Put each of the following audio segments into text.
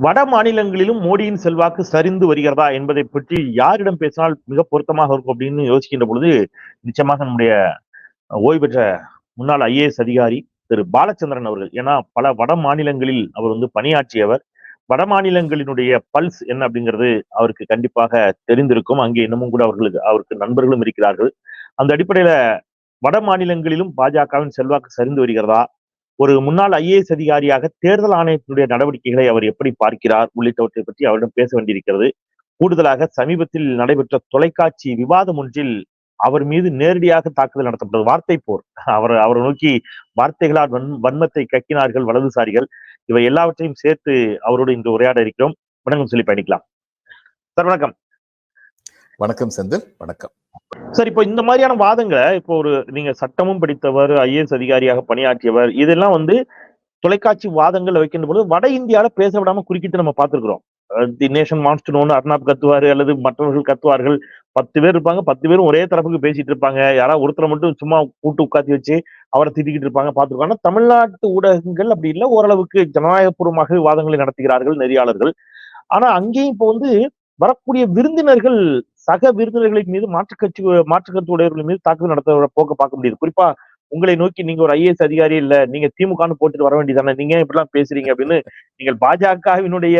வட மாநிலங்களிலும் மோடியின் செல்வாக்கு சரிந்து வருகிறதா என்பதை பற்றி யாரிடம் பேசினால் மிக பொருத்தமாக இருக்கும் அப்படின்னு யோசிக்கின்ற பொழுது நிச்சயமாக நம்முடைய ஓய்வு பெற்ற முன்னாள் ஐஏஎஸ் அதிகாரி திரு பாலச்சந்திரன் அவர்கள். ஏன்னா பல வட மாநிலங்களில் அவர் பணியாற்றியவர். வட மாநிலங்களினுடைய பல்ஸ் என்ன அப்படிங்கிறது அவருக்கு கண்டிப்பாக தெரிந்திருக்கும். அங்கே இன்னமும் கூட அவருக்கு நண்பர்களும் இருக்கிறார்கள். அந்த அடிப்படையில வட மாநிலங்களிலும் பாஜகவின் செல்வாக்கு சரிந்து வருகிறதா, ஒரு முன்னாள் ஐஏஎஸ் அதிகாரியாக தேர்தல் ஆணையத்தினுடைய நடவடிக்கைகளை அவர் எப்படி பார்க்கிறார் உள்ளிட்டவற்றை பற்றி அவரிடம் பேச வேண்டியிருக்கிறது. கூடுதலாக சமீபத்தில் நடைபெற்ற தொலைக்காட்சி விவாதம் ஒன்றில் அவர் மீது நேரடியாக தாக்குதல் நடத்தப்பட்டது. வார்த்தை போர். அவரை நோக்கி வார்த்தைகளால் வன்மத்தை கக்கினார்கள் வலதுசாரிகள். இவை எல்லாவற்றையும் சேர்த்து அவரோடு இன்று உரையாட இருக்கிறோம். வணக்கம் சொல்லி பயணிக்கலாம். சார் வணக்கம். வணக்கம் செந்தில். வணக்கம் சார். இப்போ இந்த மாதிரியான வாதங்களை இப்போ நீங்க சட்டமும் படித்தவர், ஐஏஎஸ் அதிகாரியாக பணியாற்றியவர், இதெல்லாம் தொலைக்காட்சி வாதங்கள் வைக்கின்ற பொழுது வட இந்தியாவில பேச விடாம குறுக்கிட்டு நம்ம பார்த்திருக்கிறோம். தி நேஷன் வாண்ட்ஸ் டு நோன்னு அர்னாப் கத்துவாரு, அல்லது மற்றவர்கள் கத்துவார்கள். 10 பேர் இருப்பாங்க, 10 பேரும் ஒரே தரப்புக்கு பேசிட்டு இருப்பாங்க. யாராவது ஒருத்தரை மட்டும் சும்மா கூட்டு உட்காத்தி வச்சு அவரை திட்டிக்கிட்டு இருப்பாங்க, பார்த்திருக்கோம். ஆனா தமிழ்நாட்டு ஊடகங்கள் அப்படி இல்லை. ஓரளவுக்கு ஜனநாயகபூர்வமாக விவாதங்களை நடத்துகிறார்கள் நெறியாளர்கள். ஆனா அங்கேயும் இப்போ வரக்கூடிய விருந்தினர்கள் சக விருந்தினர்களின் மீது மாற்றுக்கருத்து உடையவர்கள் மீது தாக்குதல் நடத்த போக்க பார்க்க முடியுது. குறிப்பா உங்களை நோக்கி, நீங்க ஒரு ஐஏஎஸ் அதிகாரி இல்ல, நீங்க திமுகன்னு போட்டுட்டு வர வேண்டியதானே, நீங்க இப்படிலாம் பேசுறீங்க அப்படின்னு நீங்கள் பாஜகவினுடைய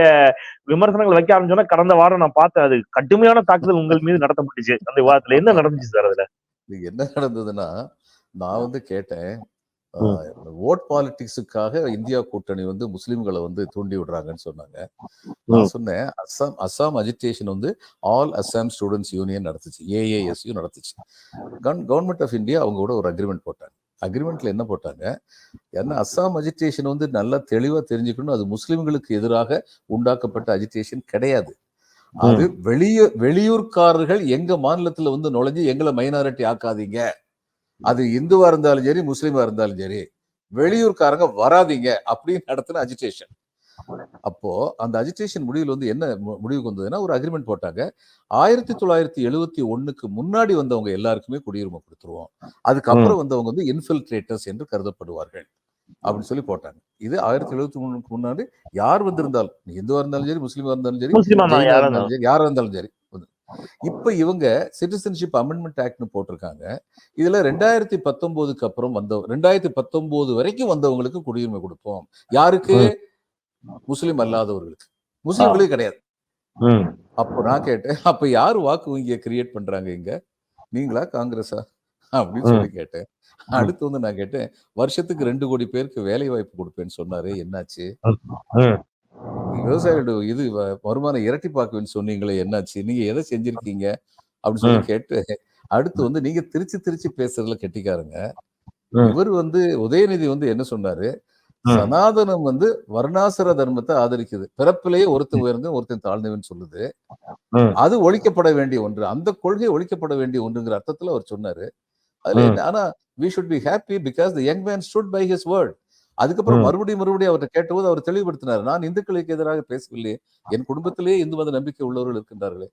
விமர்சனங்கள் வைக்க ஆரம்பிச்சோன்னா, கடந்த வாரம் நான் பார்த்தேன், அது கடுமையான தாக்குதல் உங்கள் மீது நடத்தப்பட்டுச்சு. அந்த விவாதத்துல என்ன நடந்துச்சு சார்? அதுல என்ன நடந்ததுன்னா, நான் கேட்டேன், ஓட் பாலிடிக்ஸுக்காக இந்தியா கூட்டணி முஸ்லிம்களை தூண்டி விடுறாங்கன்னு சொன்னாங்க. நான் சொன்னேன், Assam agitation all Assam students union நடத்துச்சு, ஏஏஎஸ்யூ நடத்துச்சு. கவர்மெண்ட் ஆஃப் இந்தியா அவங்க கூட ஒரு அக்ரிமெண்ட் போட்டாங்க. அக்ரிமெண்ட்ல என்ன போட்டாங்க, ஏன்னா அஸ்ஸாம் அஜிடேஷன் நல்லா தெளிவா தெரிஞ்சுக்கணும், அது முஸ்லிம்களுக்கு எதிராக உண்டாக்கப்பட்ட அஜிடேஷன் கிடையாது. அது வெளியூர்காரர்கள் எங்க மாநிலத்துல நுழைஞ்சு எங்களை மைனாரிட்டி ஆக்காதீங்க, அது இந்துவா இருந்தாலும் சரி முஸ்லீமா இருந்தாலும் சரி, வெளியூர்காரங்க வராதீங்க அப்படின்னு நடத்தின அஜிடேஷன். அப்போ அந்த அஜிடேஷன் முடிவில் என்ன முடிவுக்கு வந்ததுன்னா, ஒரு அக்ரிமெண்ட் போட்டாங்க. 1971க்கு முன்னாடி வந்தவங்க எல்லாருக்குமே குடியுரிமை கொடுத்துருவோம், அதுக்கப்புறம் வந்தவங்க இன்ஃபில்ட்ரேட்டர்ஸ் என்று கருதப்படுவார்கள் அப்படின்னு சொல்லி போட்டாங்க. இது 1973க்கு முன்னாடி யார் வந்திருந்தாலும், இந்துவா இருந்தாலும் சரி முஸ்லீமா இருந்தாலும் சரி யாரா இருந்தாலும் சரி. இப்ப இவங்க சிட்டிசன்ஷிப் அமெண்ட்மெண்ட் ஆக்ட்னு போட்டிருக்காங்க. இதுல 2019க்கு அப்புறம் 2019 வரைக்கும் வந்தவங்களுக்கு குடியுரிமை கொடுப்போம். யாருக்கு? முஸ்லிம் அல்லாதவர்களுக்கு, முஸ்லிம்களுக்கு கிடையாது. அப்போ நான் கேட்டேன், அப்ப யாரு வாக்கு வங்கியை கிரியேட் பண்றாங்க இங்க, நீங்களா காங்கிரஸா அப்படின்னு சொல்லி கேட்டேன். அடுத்து நான் கேட்டேன், வருஷத்துக்கு 2 கோடி பேருக்கு வேலை வாய்ப்பு கொடுப்பேன்னு சொன்னாரு, என்னாச்சு? விவசாயிகளோட வருமானம் இரட்டிப்பாக்குன்னு சொன்னீங்களே, என்னாச்சு? நீங்க எதை செஞ்சிருக்கீங்க அப்படின்னு சொல்லி கேட்டு, அடுத்து நீங்க திருச்சி பேசுறதுல கெட்டிக்காருங்க. இவர் உதயநிதி என்ன சொன்னாரு, சனாதனம் வர்ணாசிர தர்மத்தை ஆதரிக்குது, பிறப்பிலேயே ஒருத்தன் உயர்ந்து ஒருத்தன் தாழ்ந்தவன் சொல்லுது, அது ஒழிக்கப்பட வேண்டிய ஒன்று, அந்த கொள்கை ஒழிக்கப்பட வேண்டிய ஒன்றுங்கிற அர்த்தத்துல அவர் சொன்னாரு. அதுல ஆனா we should be happy because the young man stood by his word. அதுக்கப்புறம் மறுபடியும் அவர்கிட்ட கேட்டபோது அவர் தெளிவுபடுத்தினார், நான் இந்துக்களுக்கு எதிராக பேசவில்லையே, என் குடும்பத்திலேயே இந்து மத நம்பிக்கை உள்ளவர்கள் இருக்கின்றார்களே,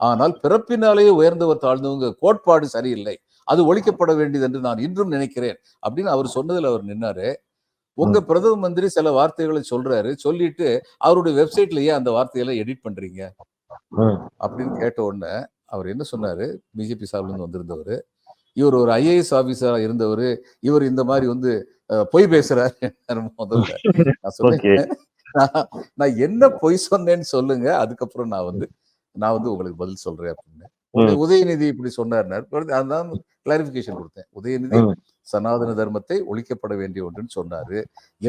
ஆனால் பிறப்பினாலேயே உயர்ந்தவர் தாழ்ந்தவங்க கோட்பாடு சரியில்லை, அது ஒழிக்கப்பட வேண்டியது என்று நான் இன்றும் நினைக்கிறேன் அப்படின்னு அவர் சொன்னதுல அவர் நின்னாரு. உங்க பிரதம மந்திரி சில வார்த்தைகளை சொல்றாரு, சொல்லிட்டு அவருடைய வெப்சைட்ல ஏன் அந்த வார்த்தைகளை எடிட் பண்றீங்க அப்படின்னு கேட்ட உடனே அவர் என்ன சொன்னாரு, பிஜேபி சார்பில் இருந்து வந்திருந்தவர், இவர் ஒரு ஐஏஎஸ் ஆபீசரா இருந்தவர், இவர் இந்த மாதிரி பொய் பேசுறாரு. முதல்ல நான் சொன்னேன், நான் என்ன பொய் சொன்னேன்னு சொல்லுங்க, அதுக்கப்புறம் நான் உங்களுக்கு பதில் சொல்றேன் அப்படின்னு. உதயநிதி இப்படி சொன்னார், அதான் கிளாரிபிகேஷன் கொடுத்தேன். உதயநிதி சனாதன தர்மத்தை ஒழிக்கப்பட வேண்டிய ஒன்றுன்னு சொன்னாரு,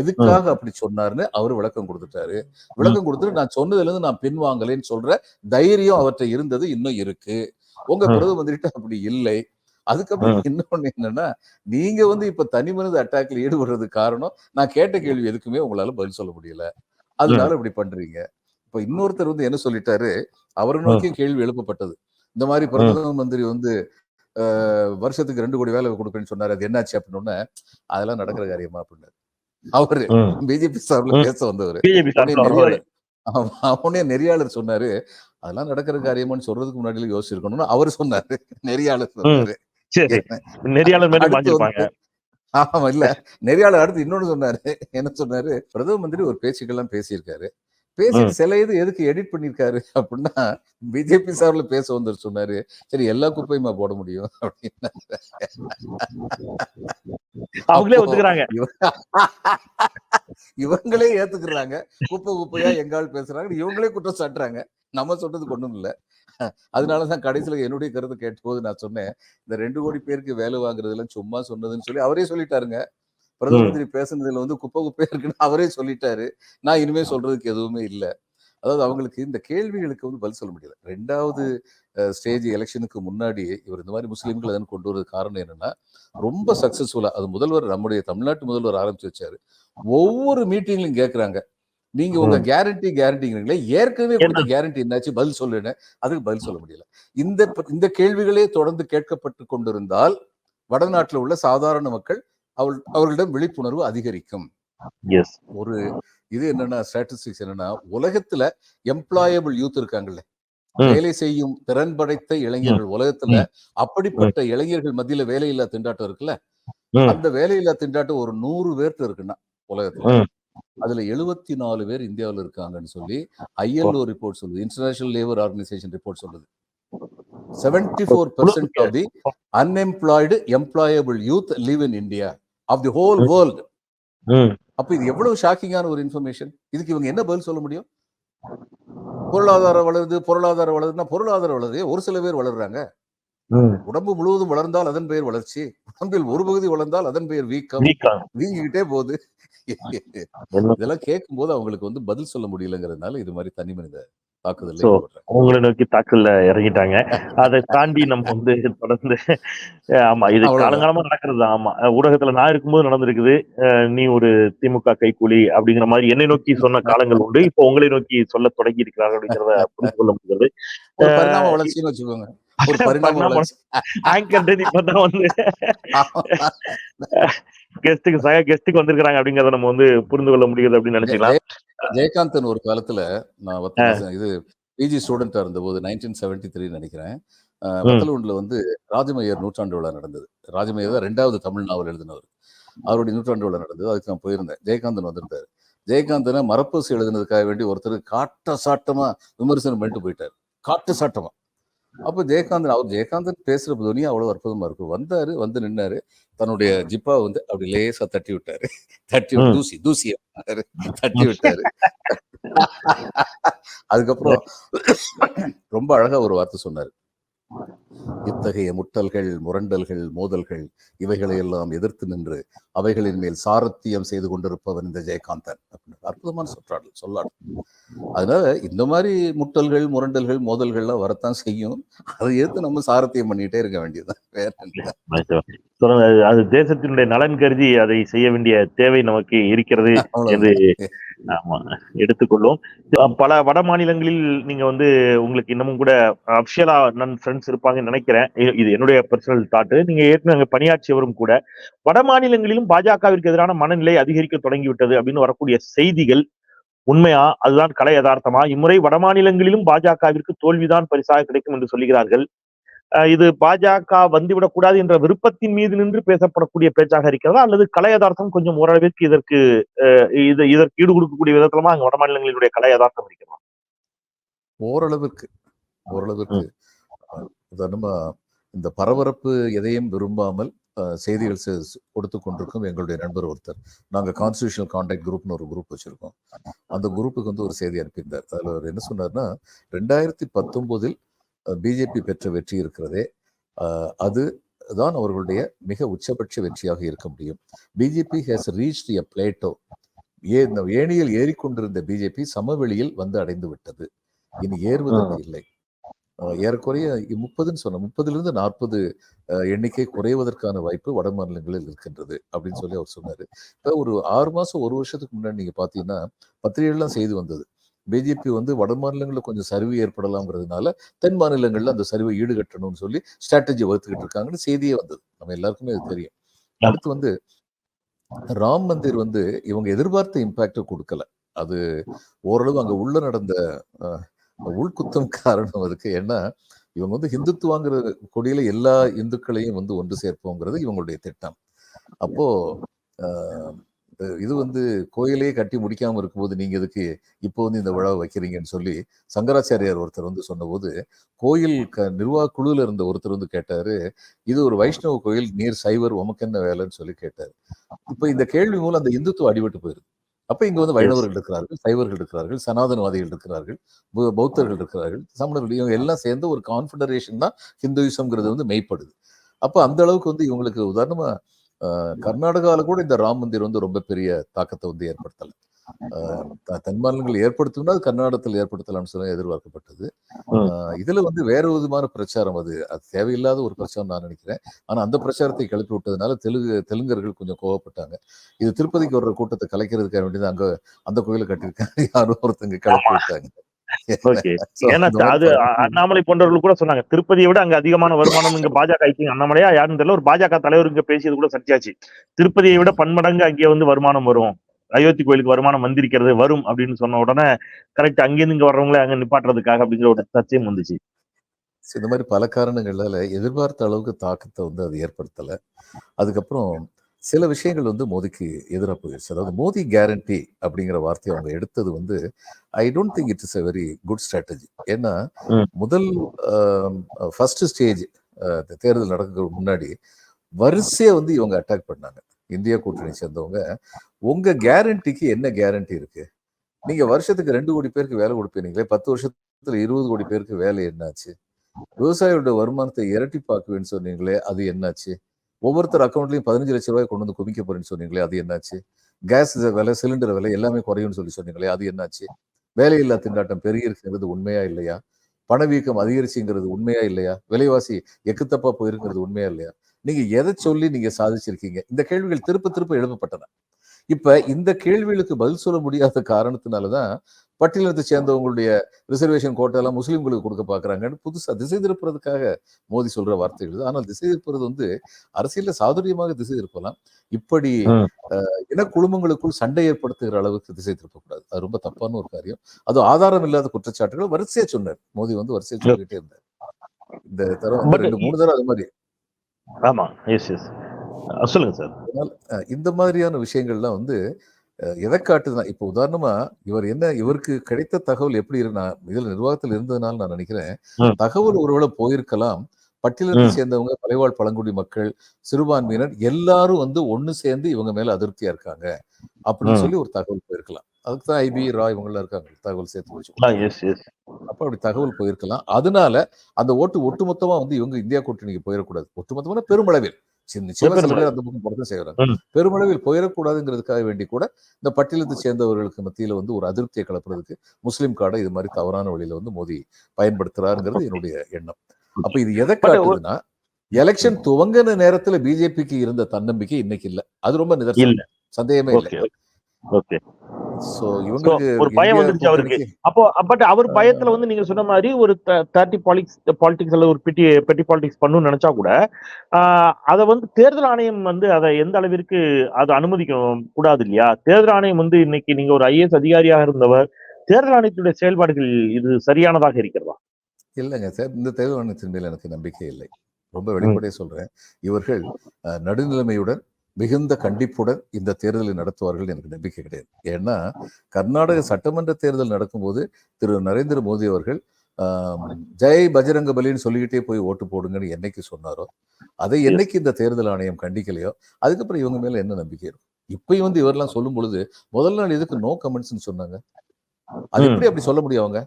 எதுக்காக அப்படி சொன்னாருன்னு அவர் விளக்கம் கொடுத்துட்டாரு. விளக்கம் கொடுத்துட்டு நான் சொன்னதுல இருந்து நான் பின்வாங்கலைன்னு சொல்ற தைரியம் அவர்கிட்ட இருந்தது, இன்னும் இருக்கு. உங்க பிரதம மந்திரிட்ட அப்படி இல்லை. அதுக்கப்புறம் இன்னொன்னு என்னன்னா, நீங்க இப்ப தனி மனித அட்டாக்ல ஈடுபடுறதுக்கு காரணம், நான் கேட்ட கேள்வி எதுக்குமே உங்களால பதில் சொல்ல முடியல, அதனால இப்படி பண்றீங்க. இப்ப இன்னொருத்தர் என்ன சொல்லிட்டாரு, அவரை நோக்கி கேள்வி எழுப்பப்பட்டது, இந்த மாதிரி பிரதம மந்திரி வருஷத்துக்கு 2 கோடி வேலை கொடுப்பேன்னு சொன்னாரு, அது என்னாச்சு அப்படின்னு. அதெல்லாம் நடக்கிற காரியமா அப்படின்னு அவரு பிஜேபி சார்பில் பேச வந்தவர். அவனே நெறியாளர் சொன்னாரு, அதெல்லாம் நடக்கிற காரியமான்னு சொல்றதுக்கு முன்னாடி யோசிச்சிருக்கணும்னு அவர் சொன்னாரு, நெறியாளர் சொன்னாரு. ஆமா, இல்ல நெறியாளர் அடுத்து இன்னொன்னு சொன்னாரு, என்ன சொன்னாரு, பிரதம மந்திரி ஒரு பேச்சுக்கெல்லாம் பேசியிருக்காரு, பேசிட்டு சில இது எதுக்கு எடிட் பண்ணிருக்காரு அப்படின்னா, பிஜேபி சார்பில் பேச வந்து சொன்னாரு, சரி எல்லா குப்பையுமா போட முடியும் அப்படின்னா. அவங்களே ஒத்துக்கிறாங்க. இவங்களே ஏத்துக்கிறாங்க. குப்பை குப்பையா எங்கால் பேசுறாங்க, இவங்களே குற்றம் சாட்டுறாங்க. நம்ம சொல்றதுக்கு ஒண்ணும் இல்ல. அதனாலதான் கடைசியில என்னுடைய கருத்து கேட்டபோது நான் சொன்னேன், இந்த 2 கோடி பேருக்கு வேலை வாங்குறதுலாம் சும்மா சொன்னதுன்னு சொல்லி அவரே சொல்லிட்டாருங்க. பிரதம மந்திரி பேசுனதுல வந்து குப்பை குப்பையா இருக்குன்னு அவரே சொல்லிட்டாரு. நான் இனிமே சொல்றதுக்கு எதுவுமே இல்ல. அதாவது அவங்களுக்கு இந்த கேள்விகளுக்கு வந்து பதில் சொல்ல முடியல. 2வது ஸ்டேஜ் எலெக்ஷனுக்கு முன்னாடி இவர் இந்த மாதிரி முஸ்லீம்கள் அதன்னு கொண்டு வரது காரணம் என்னன்னா, ரொம்ப சக்சஸ்ஃபுல்லா அது முதல்வர் நம்முடைய தமிழ்நாட்டு முதல்வர் ஆரம்பிச்சு வச்சாரு. ஒவ்வொரு மீட்டிங்லயும் கேட்கறாங்க. நீங்க உங்க கேரண்டிங்கிறீங்களே, ஏற்கனவே கொடுத்த கேரண்டி என்னாச்சு பதில் சொல்லுன்னு. அதுக்கு பதில் சொல்ல முடியல. இந்த கேள்விகளே தொடர்ந்து கேட்கப்பட்டு கொண்டிருந்தால் வடநாட்டில் உள்ள சாதாரண மக்கள் அவர்களிடம் விழிப்புணர்வு அதிகரிக்கும். ஒரு இது என்னன்னா ஸ்டாட்டிஸ்டிக்ஸ் என்னன்னா, உலகத்துல எம்ப்ளாயபிள் யூத் இருக்காங்கல்ல, வேலை செய்யும் திறன் படைத்த இளைஞர்கள் உலகத்துல, அப்படிப்பட்ட இளைஞர்கள் மத்தியில வேலையில்லா திண்டாட்டம் இருக்குல்ல, அந்த வேலையில்லா திண்டாட்டம் ஒரு 100 பேர்ட்ட இருக்குன்னா உலகத்துல, அதுல 74 பேர் இந்தியாவில் இருக்காங்கன்னு சொல்லி ILO ரிப்போர்ட் சொல்லுது, இன்டர்நேஷனல் லேபர் ஆர்கனைசேஷன் ரிப்போர்ட் சொல்லுது. 74% of the unemployed employable youth live in India of the whole world. அப்ப இது எவ்வளவு ஷாக்கிங்கான ஒரு இன்ஃபர்மேஷன். இதுக்கு இவங்க என்ன பதில் சொல்ல முடியும்? பொருளாதாரம் வளருதுன்னா பொருளாதாரம் வளருது, ஒரு சில பேர் வளர்றாங்க. உடம்பு முழுவதும் வளர்ந்தால் அதன் பெயர் வளர்ச்சி, உடம்பில் ஒரு பகுதி வளர்ந்தால் அதன் பெயர் வீக்கம். வீங்கிக்கிட்டே போகுது. இதெல்லாம் கேட்கும் போது அவங்களுக்கு வந்து பதில் சொல்ல முடியலங்கிறதுனால இது மாதிரி தனி மனித உங்களை நோக்கி தாக்கல்ல இறங்கிட்டாங்க. அதை தாண்டி நம்ம வந்து தொடர்ந்து ஆமா இது காலங்காலமா நடக்கிறது. ஆமா ஊடகத்துல நான் இருக்கும்போது நடந்திருக்குது. நீ ஒரு திமுக கைக்கூலி அப்படிங்கிற மாதிரி என்னை நோக்கி சொன்ன காலங்கள் உண்டு. இப்போ உங்களை நோக்கி சொல்ல தொடங்கி இருக்கிறார்கள் அப்படிங்கிறத புரிந்து கொள்ள முடிகிறது. பரிணாம வளர்ச்சின்னு வச்சுக்கோங்க. ஒரு பரிணாம வளர்ச்சி. ஆங்கர் இப்பதான் வந்து கெஸ்டுக்கு வந்திருக்காங்க அப்படிங்கறத நம்ம வந்து புரிந்து கொள்ள முடியுது அப்படின்னு நினைச்சுக்கலாம். ஜெயகாந்தன் ஒரு காலத்துல நான் இது பிஜி ஸ்டூடெண்டா இருந்தபோது 1973 நினைக்கிறேன், வத்தலூர்ல வந்து ராஜமையர் நூற்றாண்டு விழா நடந்தது. ராஜமையர் தான் 2வது தமிழ் நாவல் எழுதினவர். அவருடைய நூற்றாண்டு விழா நடந்தது. அதுக்கு நான் போயிருந்தேன். ஜெயகாந்தன் வந்திருந்தாரு. ஜெயகாந்தனை மரப்பூசி எழுதினதுக்காக வேண்டி ஒருத்தர் காட்ட சாட்டமா விமர்சனம் பண்ணிட்டு போயிட்டாரு. காட்டு சாட்டமா. அப்ப ஜெயகாந்தன் பேசுற துணி அவ்வளவு அற்புதமா இருக்கும். வந்தாரு, வந்து நின்னாரு, தன்னுடைய ஜிப்பா வந்து அப்படி லேசா தட்டி விட்டாரு. தூசிய தட்டி விட்டாரு. அதுக்கப்புறம் ரொம்ப அழகா ஒரு வார்த்தை சொன்னாரு. இத்தகைய முட்டல்கள், முரண்டல்கள், மோதல்கள் இவைகளை எல்லாம் எதிர்த்து நின்று அவைகளின் மேல் சாரத்தியம் செய்து கொண்டிருப்பவன் இந்த ஜெயகாந்தன். அற்புதமான சொல்லாடல். அதனால இந்த மாதிரி முட்டல்கள், முரண்டல்கள், மோதல்கள்லாம் வரத்தான் செய்யும். அதை எடுத்து நம்ம சாரத்தியம் பண்ணிட்டே இருக்க வேண்டியதுதான். வேற அது தேசத்தினுடைய நலன் கருதி அதை செய்ய வேண்டிய தேவை நமக்கு இருக்கிறது என்று ஆமா எடுத்துக்கொள்வோம். பல வட மாநிலங்களில் நீங்க வந்து உங்களுக்கு இன்னமும் கூட அபிஷியலா ஃப்ரெண்ட்ஸ் இருப்பாங்கன்னு நினைக்கிறேன். இது என்னுடைய பர்சனல் தாட்டு. நீங்க ஏற்கனவே பணியாற்றியவரும் கூட வட மாநிலங்களிலும் பாஜகவிற்கு எதிரான மனநிலை அதிகரிக்க தொடங்கிவிட்டது அப்படின்னு வரக்கூடிய செய்திகள் உண்மையா? அதுதான் கலை யதார்த்தமா? இம்முறை வட மாநிலங்களிலும் பாஜகவிற்கு தோல்விதான் பரிசாக கிடைக்கும் என்று சொல்லுகிறார்கள். இது பாஜக வந்துவிடக்கூடாது என்ற விருப்பத்தின் மீது நின்று பேசப்படக்கூடிய பேச்சாக இருக்கிறதா, அல்லது கலை யதார்த்தம் கொஞ்சம் ஓரளவிற்கு இதற்கு ஈடு கொடுக்கக்கூடிய விதத்திலமா அங்க வட மாநிலங்களினுடைய கலை யதார்த்தம் இருக்கிறதா? ஓரளவிற்கு இந்த பரபரப்பு எதையும் விரும்பாமல் செய்திகள் கொடுத்து கொண்டிருக்கும் எங்களுடைய நண்பர் ஒருத்தர். நாங்கள் கான்ஸ்டிடியூஷனல் கான்டாக்ட் குரூப்னு ஒரு குரூப் வச்சிருக்கோம். அந்த குரூப்புக்கு வந்து ஒரு செய்தி அனுப்பியிருந்தார். அதில் அவர் என்ன சொன்னார்னா, 2019 பிஜேபி பெற்ற வெற்றி இருக்கிறதே, அது தான் அவர்களுடைய மிக உச்சபட்ச வெற்றியாக இருக்க முடியும். BJP has reached a plateau. ஏணியில் ஏறிக்கொண்டிருந்த பிஜேபி சமவெளியில் வந்து அடைந்து விட்டது. இனி ஏறுவதற்கு இல்லை. ஏறக்குறைய 30லிருந்து 40 எண்ணிக்கை குறைவதற்கான வாய்ப்பு வட மாநிலங்களில் இருக்கின்றது அப்படின்னு சொல்லி அவர் சொன்னாரு. இப்போ ஒரு 6 மாசம் 1 வருஷத்துக்கு முன்னாடி நீங்க பாத்தீங்கன்னா பத்திரிகைலாம் செய்து வந்தது, பிஜேபி வந்து வட மாநிலங்களில் கொஞ்சம் சரிவு ஏற்படலாம்ங்கிறதுனால தென் மாநிலங்கள்ல அந்த சரிவை ஈடுகட்டணும்னு சொல்லி ஸ்ட்ராட்டஜி வகுத்துக்கிட்டு இருக்காங்கன்னு செய்தியே வந்தது. நம்ம எல்லாருக்குமே அது தெரியும். அடுத்து வந்து ராம் மந்திர் வந்து இவங்க எதிர்பார்த்த இம்பாக்ட கொடுக்கல. அது ஓரளவு அங்க உள்ள நடந்த உள்குத்தம் காரணம் அதுக்கு. ஏன்னா இவங்க வந்து ஹிந்துத்துவாங்கிற கொடியில எல்லா இந்துக்களையும் வந்து ஒன்று சேர்ப்போங்கிறது இவங்களுடைய திட்டம். அப்போ இது வந்து கோயிலே கட்டி முடிக்காம இருக்கும்போது நீங்க எதுக்கு இப்போ வந்து இந்த விழாவை வைக்கிறீங்கன்னு சொல்லி சங்கராச்சாரியார் ஒருத்தர் வந்து சொன்னபோது, கோயில் நிர்வாக குழுல இருந்த ஒருத்தர் வந்து கேட்டாரு, இது ஒரு வைஷ்ணவ கோயில், நீர் சைவர், உமக்கு என்ன வேலைன்னு சொல்லி கேட்டாரு. இப்ப இந்த கேள்வி மூலம் அந்த இந்துத்துவம் அடிபட்டு போயிருது. அப்ப இங்க வந்து எஸ். வைணவர்கள் இருக்கிறார்கள், சைவர்கள் இருக்கிறார்கள், சனாதனவாதிகள் இருக்கிறார்கள், பௌத்தர்கள் இருக்கிறார்கள், சமணர்கள், இவங்க எல்லாம் சேர்ந்து ஒரு கான்ஃபெடரேஷன் தான் ஹிந்துயிசம்ங்கிறது வந்து மெய்ப்படுது. அப்ப அந்த அளவுக்கு வந்து இவங்களுக்கு உதாரணமா கர்நாடகாவில் கூட இந்த ராம் மந்திர் வந்து ரொம்ப பெரிய தாக்கத்தை வந்து ஏற்படுத்தல. தென் மாநிலங்கள் ஏற்படுத்தும்னா அது கர்நாடகத்தில் ஏற்படுத்தலாம்னு சொல்லி எதிர்பார்க்கப்பட்டது. இதுல வந்து வேற விதமான பிரச்சாரம், அது அது தேவையில்லாத ஒரு பிரச்சாரம் நான் நினைக்கிறேன். ஆனா அந்த பிரச்சாரத்தை கிளப்பி விட்டதுனால தெலுங்கர்கள் கொஞ்சம் கோவப்பட்டாங்க. இது திருப்பதிக்கு வர்ற கூட்டத்தை கலைக்கிறதுக்காக வேண்டியது அங்க அந்த கோயிலை கட்டியிருக்காங்க யாரோ ஒருத்தங்க கிளப்பி விட்டாங்க. ஓகே. ஏன்னா அது அண்ணாமலை போன்றவர்கள் கூட சொன்னாங்க, திருப்பதியை விட அங்க அதிகமான வருமானம் இங்க பாஜக ஐக்கியம் அண்ணாமலையா யாருன்னு தெரியல, ஒரு பாஜக தலைவர் இங்க பேசியது கூட சர்ச்சையாச்சு. திருப்பதியை விட பன்மடங்கு அங்கே வந்து வருமானம் வரும், அயோத்தி கோயிலுக்கு வருமானம் வந்திருக்கிறது வரும் அப்படின்னு சொன்ன உடனே கரெக்ட் அங்கிருந்து இங்க வர்றவங்களே அங்க நிப்பாட்டுறதுக்காக அப்படிங்கிற ஒரு சர்ச்சையும் வந்துச்சு. இந்த மாதிரி பல காரணங்களால எதிர்பார்த்த அளவுக்கு தாக்கத்தை வந்து அது ஏற்படுத்தல. அதுக்கப்புறம் சில விஷயங்கள் வந்து மோடிக்கு எதிராக போயிடுச்சு. அதாவது மோடி கேரண்டி அப்படிங்கிற வார்த்தையை அவங்க எடுத்தது வந்து I don't think it is a very good strategy. ஏன்னா முதல் ஃபர்ஸ்ட் ஸ்டேஜ் தேர்தல் நடக்கிறதுக்கு முன்னாடி வரிசையை வந்து இவங்க அட்டாக் பண்ணாங்க. இந்தியா கூட்டணி சேர்ந்தவங்க, உங்க கேரண்டிக்கு என்ன கேரண்டி இருக்கு? நீங்க வருஷத்துக்கு 2 கோடி பேருக்கு வேலை கொடுப்பீங்களே, 10 வருஷத்துல 20 கோடி பேருக்கு வேலை என்னாச்சு? விவசாயியோட வருமானத்தை இரட்டிப்பாக்குவேன்னு சொன்னீங்களே, அது என்னாச்சு? ஒவ்வொருத்தர் அக்கௌண்ட்லயும் 15 லட்சம் ரூபாய் கொண்டு வந்து குவிக்க போறேன்னு சொன்னீங்களே, அது என்னாச்சு? கேஸ் விலை, சிலிண்டர் விலை எல்லாமே குறையும்னு சொல்லி சொன்னீங்களே, அது என்னாச்சு? வேலையில்லா திண்டாட்டம் பெருகிருக்கிறது உண்மையா இல்லையா? பணவீக்கம் அதிகரிச்சுங்கிறது உண்மையா இல்லையா? விலைவாசி எக்குத்தப்பா போயிருக்கிறது உண்மையா இல்லையா? நீங்க எதை சொல்லி நீங்க சாதிச்சிருக்கீங்க? இந்த கேள்விகள் திருப்ப திருப்ப எழுப்பப்பட்டன. இப்ப இந்த கேள்விகளுக்கு பதில் சொல்ல முடியாத காரணத்தினாலதான் பட்டியலத்தை சேர்ந்தவங்களுடைய ரிசர்வேஷன் கோட்டெல்லாம் முஸ்லீம்களுக்கு கொடுக்க பாக்குறாங்கன்னு புதுசா திசை திருப்புறதுக்காக மோடி சொல்ற வார்த்தைகள். ஆனால் திசை திருப்புறது வந்து அரசியல்ல சாதுரியமாக திசை திருப்பலாம். இப்படி இன குழுமங்களுக்குள் சண்டை ஏற்படுத்துகிற அளவுக்கு திசை திருப்பக்கூடாது. அது ரொம்ப தப்பான ஒரு காரியம். அது ஆதாரம் இல்லாத குற்றச்சாட்டுகள் வரிசையா சொன்னார். மோடி வந்து வரிசையா சொல்லிக்கிட்டே இருந்தார். இந்த தரம் வந்து 2-3 தடவை அது மாதிரி. ஆமா, எஸ் எஸ், சொல்லுங்க சார். இந்த மாதிரியான விஷயங்கள்லாம் வந்து எதை காட்டுதுன்னா, இப்போ உதாரணமா இவருக்கு கிடைத்த தகவல் எப்படி இருந்தா, இதுல நிர்வாகத்தில் இருந்ததுனால நான் நினைக்கிறேன், தகவல் ஒருவேளை போயிருக்கலாம். பட்டியலத்தை சேர்ந்தவங்க, மலைவாழ் பழங்குடி மக்கள், சிறுபான்மையினர் எல்லாரும் வந்து ஒண்ணு சேர்ந்து இவங்க மேல அதிருப்தியா இருக்காங்க அப்படின்னு சொல்லி ஒரு தகவல் போயிருக்கலாம். அதுக்கு தான் ஐபி ராய் இவங்க எல்லாம் இருக்காங்க, தகவல் சேர்த்து வச்சு. அப்ப அப்படி தகவல் போயிருக்கலாம். அதனால அந்த ஓட்டு ஒட்டுமொத்தமா வந்து இவங்க இந்தியா கூட்டணிக்கு போயிடக்கூடாது. ஒட்டுமொத்தமான பெருமளவில் நிச்சயமா சில பேர் அந்த பக்கம் படத்தை செய்யறாங்க. பெருமளவில் போயிடக்கூடாதுங்கிறதுக்காக வேண்டி கூட இந்த பட்டியலத்தை சேர்ந்தவர்களுக்கு மத்தியில வந்து ஒரு அதிருப்தியை கலப்புறதுக்கு முஸ்லீம் கார்டை இது மாதிரி தவறான வழியில வந்து மோடி பயன்படுத்துறாருங்கிறது என்னுடைய எண்ணம். அப்ப இது எதை காட்டுதுன்னா, எலெக்ஷன் துவங்கின நேரத்துல பிஜேபிக்கு இருந்த தன்னம்பிக்கை இன்னைக்கு இல்ல. அது ரொம்ப நிதர்சனம், சந்தேகமே இல்லை. ஒரு பயம் வந்துருச்சு அவருக்கு. அப்போ பட் அவர் பயத்துல வந்து நீங்க சொன்ன மாதிரி ஒரு 30 பாலிடிக்ஸ் அல்லது ஒரு பெட்டி பாலிடிக்ஸ் பண்ணணும்னு நினைச்சா கூட அதை வந்து தேர்தல் ஆணையம் வந்து அதை எந்த அளவிற்கு அதை அனுமதிக்க கூடாது இல்லையா? தேர்தல் ஆணையம் வந்து இன்னைக்கு நீங்க ஒரு ஐஏஎஸ் அதிகாரியாக இருந்தவர், தேர்தல் ஆணையத்துடைய செயல்பாடுகள் இது சரியானதாக இருக்கிறதா? இல்லைங்க சார், இந்த தேர்தல் ஆணையத்தின் மேல் எனக்கு நம்பிக்கை இல்லை. ரொம்ப வெளிப்படையா சொல்றேன். இவர்கள் நடுநிலைமையுடன் மிகுந்த கண்டிப்புடன் இந்த தேர்தலை நடத்துவார்கள் எனக்கு நம்பிக்கை கிடையாது. ஏன்னா கர்நாடக சட்டமன்ற தேர்தல் நடக்கும்போது திரு நரேந்திர மோடி அவர்கள் ஜெய் பஜரங்க பலின்னு சொல்லிக்கிட்டே போய் ஓட்டு போடுங்கன்னு என்னைக்கு சொன்னாரோ, அதை என்னைக்கு இந்த தேர்தல் ஆணையம் கண்டிக்கலையோ, அதுக்கப்புறம் இவங்க மேல என்ன நம்பிக்கை இருக்கும்? இப்பயும் வந்து இவரெல்லாம் சொல்லும் பொழுது முதல் நாள் எதுக்கு நோ கமெண்ட்ஸ் சொன்னாங்க? அது எப்படி அப்படி சொல்ல முடியும்? அவங்க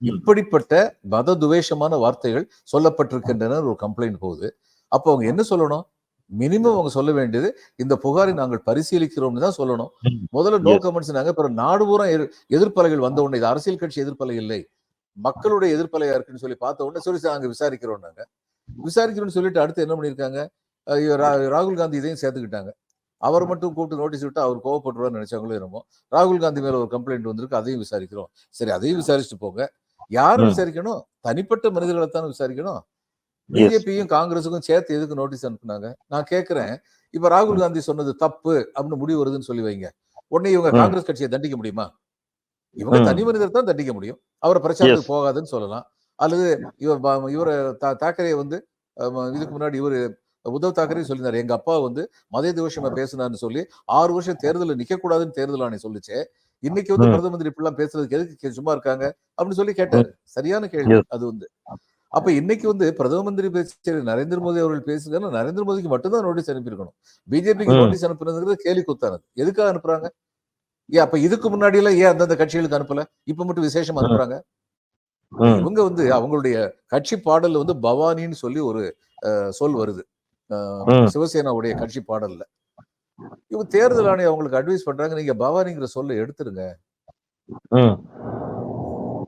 இப்படிப்பட்ட மத துவேஷமான வார்த்தைகள் சொல்லப்பட்டிருக்கின்றன ஒரு கம்ப்ளைண்ட் போகுது. அப்ப அவங்க என்ன சொல்லணும்? மினிமம் அவங்க சொல்ல வேண்டியது, இந்த புகாரை நாங்கள் பரிசீலிக்கிறோம்னு தான் சொல்லணும். முதல்ல நோ கமெண்ட்ஸ் நாங்க, அப்புறம் நாடு பூரா எதிர்ப்பலைகள் வந்த உடனே இது அரசியல் கட்சி எதிர்ப்பலை இல்லை, மக்களுடைய எதிர்ப்பலையா இருக்குன்னு சொல்லி பார்த்த உடனே சொல்லி நாங்க விசாரிக்கிறோம். நாங்க விசாரிக்கிறோம்னு சொல்லிட்டு அடுத்து என்ன பண்ணிருக்காங்க, ராகுல் காந்தி இதையும் சேர்த்துக்கிட்டாங்க. அவர் மட்டும் கூப்பிட்டு நோட்டீஸ் விட்டு அவர் கோவப்படுவார்னு நினைச்சாங்களோ என்னமோ. ராகுல் காந்தி மேல ஒரு கம்ப்ளைண்ட் வந்திருக்கு, அதையும் விசாரிக்கிறோம். சரி, அதையும் விசாரிச்சுட்டு போங்க. யாரும் விசாரிக்கணும்? தனிப்பட்ட மனிதர்களை தானே விசாரிக்கணும். பிஜேபியும் காங்கிரஸுக்கும் சேர்த்து எதுக்கு நோட்டீஸ் அனுப்புனாங்க? நான் கேட்கிறேன். இப்ப ராகுல் காந்தி சொன்னது தப்பு அப்படின்னு முடிவு வருதுன்னு சொல்லி வைங்க, உடனே இவங்க காங்கிரஸ் கட்சியை தண்டிக்க முடியுமா? இவங்க தனி மனிதர் தான் தண்டிக்க முடியும். அவரை பிரச்சாரத்துக்கு போகாதுன்னு சொல்லலாம். அல்லது இவரை தாக்கரே வந்து இதுக்கு முன்னாடி இவரு உத்தவ் தாக்கரே சொல்லியிருந்தாரு, எங்க அப்பா வந்து மத தோஷமா பேசினார்னு சொல்லி 6 வருஷம் தேர்தலில் நிக்க கூடாதுன்னு தேர்தல் ஆணையம் சொல்லிச்சு. இன்னைக்கு வந்து பிரதம மந்திரி இப்படிலாம் பேசுறதுக்கு எதுக்கு சும்மா இருக்காங்க அப்படின்னு சொல்லி கேட்டாரு. சரியான கேள்வி அது வந்து. அப்ப இன்னைக்கு வந்து பிரதம மந்திரி பேச்சு நரேந்திர மோடி அவர்கள் பேசுகிறாங்க, நரேந்திர மோடிக்கு மட்டும்தான் நோட்டீஸ் அனுப்பியிருக்கணும். பிஜேபிக்கு நோட்டீஸ் அனுப்புறதுங்கிறது கேலி குத்தானது. எதுக்காக அனுப்புறாங்க? ஏன் அப்ப இதுக்கு முன்னாடி எல்லாம் ஏன் அந்தந்த கட்சிகளுக்கு அனுப்பல? இப்ப மட்டும் விசேஷம் அனுப்புறாங்க? இவங்க வந்து அவங்களுடைய கட்சி பாடல்ல வந்து பவானின்னு சொல்லி ஒரு சொல் வருது சிவசேனாவுடைய கட்சி பாடல்ல. இவங்க தேர்தல் ஆணையம் அவங்களுக்கு அட்வைஸ் பண்றாங்க, நீங்க பவானிங்கிற சொல்ல எடுத்துருங்க.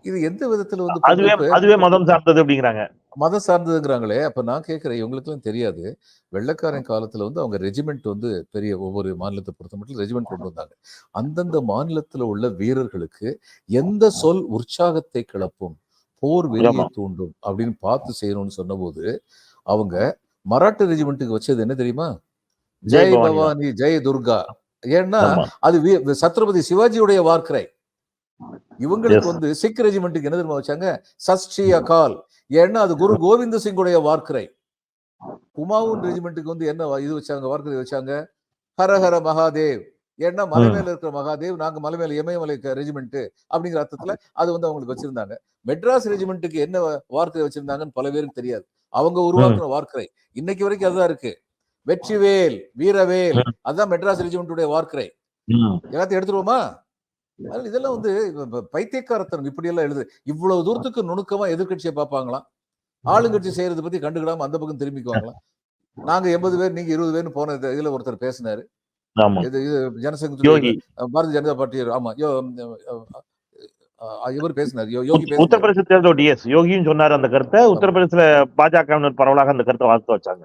இது எந்த விதத்துல வந்து அதுவே மதம் சார்ந்தது அப்படிங்கிறாங்க. மதம் சார்ந்ததுங்கிறாங்களே. அப்ப நான் கேட்கிறேன், இவங்களுக்கு எல்லாம் தெரியாது. வெள்ளைக்காரன் காலத்துல வந்து அவங்க ரெஜிமெண்ட் வந்து பெரிய ஒவ்வொரு மாநிலத்தை பொறுத்த மட்டும் ரெஜிமெண்ட் கொண்டு வந்தாங்க. அந்தந்த மாநிலத்துல உள்ள வீரர்களுக்கு எந்த சொல் உற்சாகத்தை கிளப்பும், போர் வெறியை தூண்டும் அப்படின்னு பார்த்து செய்யணும்னு சொன்னபோது அவங்க மராட்டா ரெஜிமெண்ட்டுக்கு வச்சது என்ன தெரியுமா? ஜெய் பவானி, ஜெய் துர்கா. ஏன்னா அது சத்ரபதி சிவாஜியுடைய வார்க்கரை. இவங்களுக்கு வந்து சிக் ரெஜிமெண்ட்டுக்கு என்ன தெரியுமா வச்சாங்க? சஸ்ரீ அகால். ஏன்னா அது குரு கோவிந்த சிங்குடைய வார்க்கரை. குமாவுன் ரெஜிமெண்ட்டுக்கு வந்து என்ன இது வச்சாங்க, வார்க்கரை வச்சாங்க? ஹரஹர மகாதேவ். ஏன்னா மலை மேல இருக்கிற மகாதேவ், நாங்க மலை மேல இமயமலை ரெஜிமெண்ட் அப்படிங்கிற அர்த்தத்துல அது வந்து அவங்களுக்கு வச்சிருந்தாங்க. மெட்ராஸ் ரெஜிமெண்ட்டுக்கு என்ன வார்க்கரை வச்சிருந்தாங்கன்னு பல பேருக்கு தெரியாது. அவங்க உருவாக்குன வார்க்கரை இன்னைக்கு வரைக்கும் அதுதான் இருக்கு. வெற்றிவேல், வீரவேல், அதுதான் மெட்ராஸ் ரெஜிமெண்ட்டுடைய வார்க்கரை. எல்லாத்தையும் எடுத்துருவோமா? இதெல்லாம் வந்து பைத்தியக்காரத்தனம். இப்படி எல்லாம் எழுது. இவ்வளவு தூரத்துக்கு நுணுக்கமா எதிர்கட்சியை பார்ப்பாங்களாம். ஆளுங்கட்சி செய்யறதை பத்தி கண்டுக்கிடாம அந்த பக்கம் திரும்பிக்குவாங்களாம். நாங்க 80 பேர், நீங்க 20 பேர்னு போன இதுல ஒருத்தர் பேசினாரு. இது ஜனசங்கத்துடைய பாரதிய ஜனதா பார்ட்டி. ஆமா, இவர் பேசினார். யோகி உத்தரப்பிரதேச தேர்தல் யோகியும் சொன்னார் அந்த கருத்தை. உத்தரப்பிரதேசல பாஜகவினர் பரவலாக அந்த கருத்தை வார்த்தை வச்சாங்க.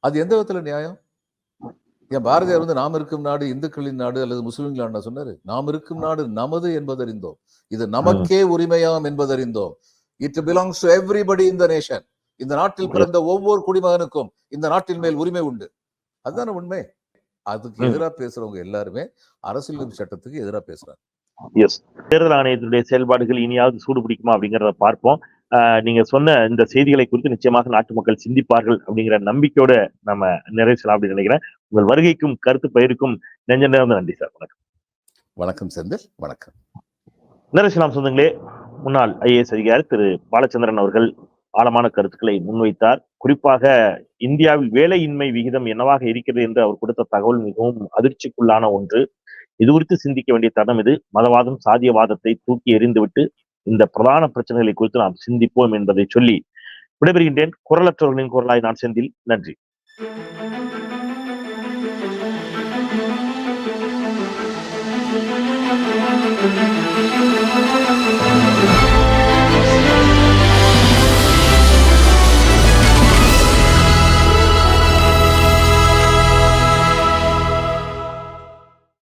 அது எந்த விதத்துல நியாயம்? என் பாரதியார் வந்து நாம் இருக்கும் நாடு இந்துக்களின் நாடு அல்லது முஸ்லிம்கள் நாடு சொன்னாரு. நாம் இருக்கும் நாடு நமது என்பதறிந்தோம், இது நமக்கே உரிமையாம் என்பதறிந்தோம். It belongs to everybody in the nation. இந்த நாட்டில் பிறந்த ஒவ்வொரு குடிமகனுக்கும் இந்த நாட்டின் மேல் உரிமை உண்டு. அதுதானே உண்மை. அதுக்கு எதிராக பேசுறவங்க எல்லாருமே அரசியல் சட்டத்துக்கு எதிராக பேசுறாங்க. தேர்தல் ஆணையத்துடைய செயல்பாடுகள் இனியாவது சூடு பிடிக்குமா அப்படிங்கிறத பார்ப்போம். நீங்க சொன்ன இந்த செய்திகளை குறித்து நிச்சயமாக நாட்டு மக்கள் சிந்திப்பார்கள் அப்படிங்கிற நம்பிக்கையோட நம்ம நிறைவு செய்யலாம் அப்படின்னு நினைக்கிறேன். உங்கள் வருகைக்கும் கருத்து பயிருக்கும் நெஞ்ச நேர்ந்த நன்றி சார். வணக்கம். வணக்கம் செந்தில். வணக்கம். நிறைவு சொந்தங்களே, முன்னாள் IAS அதிகாரி திரு பாலச்சந்திரன் அவர்கள் ஆழமான கருத்துக்களை முன்வைத்தார். குறிப்பாக இந்தியாவில் வேலையின்மை விகிதம் என்னவாக இருக்கிறது என்று அவர் கொடுத்த தகவல் மிகவும் அதிர்ச்சிக்குள்ளான ஒன்று. இது குறித்து சிந்திக்க வேண்டிய தருணம் இது. மதவாதம், சாதியவாதத்தை தூக்கி எறிந்துவிட்டு இந்த பிரதான பிரச்சனைகளை குறித்து நாம் சிந்திப்போம் என்பதை சொல்லி விடைபெறுகின்றேன். குரலற்றவர்களின் குரலாய் நான் செந்தில். நன்றி.